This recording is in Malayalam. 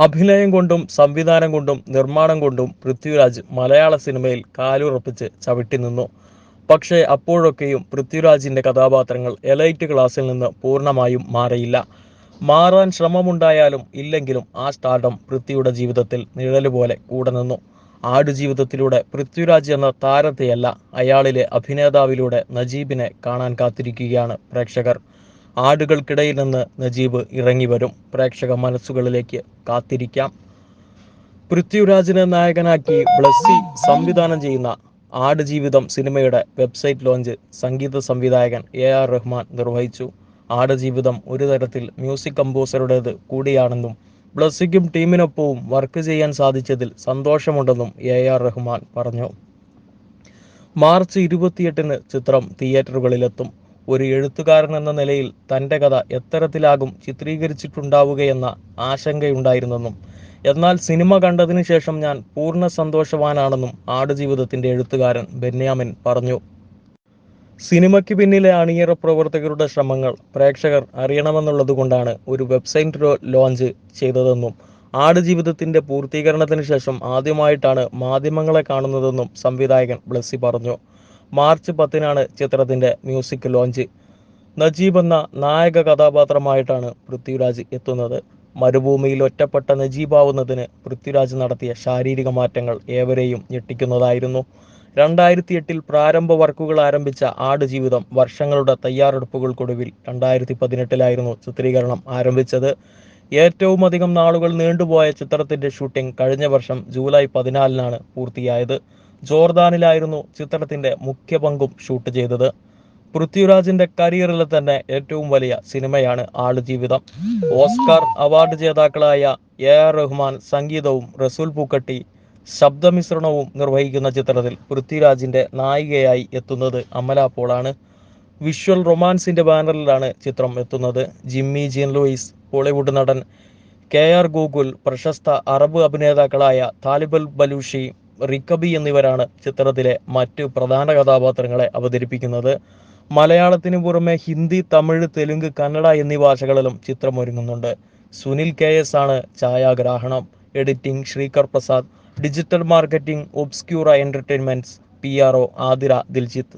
അഭിനയം കൊണ്ടും സംവിധാനം കൊണ്ടും നിർമ്മാണം കൊണ്ടും പൃഥ്വിരാജ് മലയാള സിനിമയിൽ കാലുറപ്പിച്ച് ചവിട്ടി നിന്നു. പക്ഷേ അപ്പോഴൊക്കെയും പൃഥ്വിരാജിന്റെ കഥാപാത്രങ്ങൾ എലൈറ്റ് ക്ലാസ്സിൽ നിന്ന് പൂർണ്ണമായും മാറിയില്ല. മാറാൻ ശ്രമമുണ്ടായാലും ഇല്ലെങ്കിലും ആ സ്റ്റാർഡം പൃഥ്വിയുടെ ജീവിതത്തിൽ നിഴലുപോലെ കൂടെ നിന്നു. ആടുജീവിതത്തിലൂടെ പൃഥ്വിരാജ് എന്ന താരത്തെയല്ല, അയാളിലെ അഭിനേതാവിലൂടെ നജീബിനെ കാണാൻ കാത്തിരിക്കുകയാണ് പ്രേക്ഷകർ. ആടുകൾക്കിടയിൽ നിന്ന് നജീബ് ഇറങ്ങി വരും. പ്രേക്ഷക മനസ്സുകളിലേക്ക് കാത്തിരിക്കാം. പൃഥ്വിരാജിനെ നായകനാക്കി ബ്ലസ്സി സംവിധാനം ചെയ്യുന്ന ആടുജീവിതം സിനിമയുടെ വെബ്സൈറ്റ് ലോഞ്ച് സംഗീത സംവിധായകൻ AR റഹ്മാൻ നിർവഹിച്ചു. ആടുജീവിതം ഒരു തരത്തിൽ മ്യൂസിക് കമ്പോസറുടേത് കൂടിയാണെന്നും ബ്ലസ്സിക്കും ടീമിനൊപ്പവും വർക്ക് ചെയ്യാൻ സാധിച്ചതിൽ സന്തോഷമുണ്ടെന്നും AR റഹ്മാൻ പറഞ്ഞു. മാർച്ച് 28-ന് ചിത്രം തിയേറ്ററുകളിലെത്തും. ഒരു എഴുത്തുകാരൻ എന്ന നിലയിൽ തൻ്റെ കഥ എത്തരത്തിലാകും ചിത്രീകരിച്ചിട്ടുണ്ടാവുകയെന്ന ആശങ്കയുണ്ടായിരുന്നെന്നും എന്നാൽ സിനിമ കണ്ടതിന് ശേഷം ഞാൻ പൂർണ്ണ സന്തോഷവാനാണെന്നും ആടുജീവിതത്തിൻ്റെ എഴുത്തുകാരൻ ബെന്യാമിൻ പറഞ്ഞു. സിനിമയ്ക്ക് പിന്നിലെ അണിയറ പ്രവർത്തകരുടെ ശ്രമങ്ങൾ പ്രേക്ഷകർ അറിയണമെന്നുള്ളതുകൊണ്ടാണ് ഒരു വെബ്സൈറ്റ് ലോഞ്ച് ചെയ്തതെന്നും ആടുജീവിതത്തിൻ്റെ പൂർത്തീകരണത്തിന് ശേഷം ആദ്യമായിട്ടാണ് മാധ്യമങ്ങളെ കാണുന്നതെന്നും സംവിധായകൻ ബ്ലസ്സി പറഞ്ഞു. മാർച്ച് 10-നാണ് ചിത്രത്തിൻ്റെ മ്യൂസിക് ലോഞ്ച്. നജീബ് എന്ന നായക കഥാപാത്രമായിട്ടാണ് പൃഥ്വിരാജ് എത്തുന്നത്. മരുഭൂമിയിൽ ഒറ്റപ്പെട്ട നജീബാവുന്നതിന് പൃഥ്വിരാജ് നടത്തിയ ശാരീരിക മാറ്റങ്ങൾ ഏവരെയും ഞെട്ടിക്കുന്നതായിരുന്നു. 2008-ൽ പ്രാരംഭ വർക്കുകൾ ആരംഭിച്ച ആടുജീവിതം വർഷങ്ങളുടെ തയ്യാറെടുപ്പുകൾക്കൊടുവിൽ 2018-ലായിരുന്നു ചിത്രീകരണം ആരംഭിച്ചത്. ഏറ്റവും അധികം നാളുകൾ നീണ്ടുപോയ ചിത്രത്തിന്റെ ഷൂട്ടിംഗ് കഴിഞ്ഞ വർഷം ജൂലൈ 14-നാണ് പൂർത്തിയായത്. ജോർദാനിലായിരുന്നു ചിത്രത്തിന്റെ മുഖ്യ പങ്കും ഷൂട്ട് ചെയ്തത്. പൃഥ്വിരാജിന്റെ കരിയറിലെ തന്നെ ഏറ്റവും വലിയ സിനിമയാണ് ആടുജീവിതം. ഓസ്കാർ അവാർഡ് ജേതാക്കളായ AR റഹ്മാൻ സംഗീതവും റസൂൽ പൂക്കട്ടി ശബ്ദമിശ്രണവും നിർവഹിക്കുന്ന ചിത്രത്തിൽ പൃഥ്വിരാജിന്റെ നായികയായി എത്തുന്നത് അമല പോളാണ്. വിഷ്വൽ റൊമാൻസിന്റെ ബാനറിലാണ് ചിത്രം എത്തുന്നത്. ജിമ്മി ജീൻ ലൂയിസ്, ബോളിവുഡ് നടൻ KR ഗോകുൽ, പ്രശസ്ത അറബ് അഭിനേതാക്കളായ താലിബൽ ബലൂഷി, റിക്കബി എന്നിവരാണ് ചിത്രത്തിലെ മറ്റ് പ്രധാന കഥാപാത്രങ്ങളെ അവതരിപ്പിക്കുന്നത്. മലയാളത്തിന് പുറമെ ഹിന്ദി, തമിഴ്, തെലുങ്ക്, കന്നഡ എന്നീ ഭാഷകളിലും ചിത്രം ഒരുങ്ങുന്നുണ്ട്. സുനിൽ KS ആണ് ഛായാഗ്രാഹണം. Editing Sreekar Prasad. Digital marketing Obscura Entertainments. PRO Athira Diljith.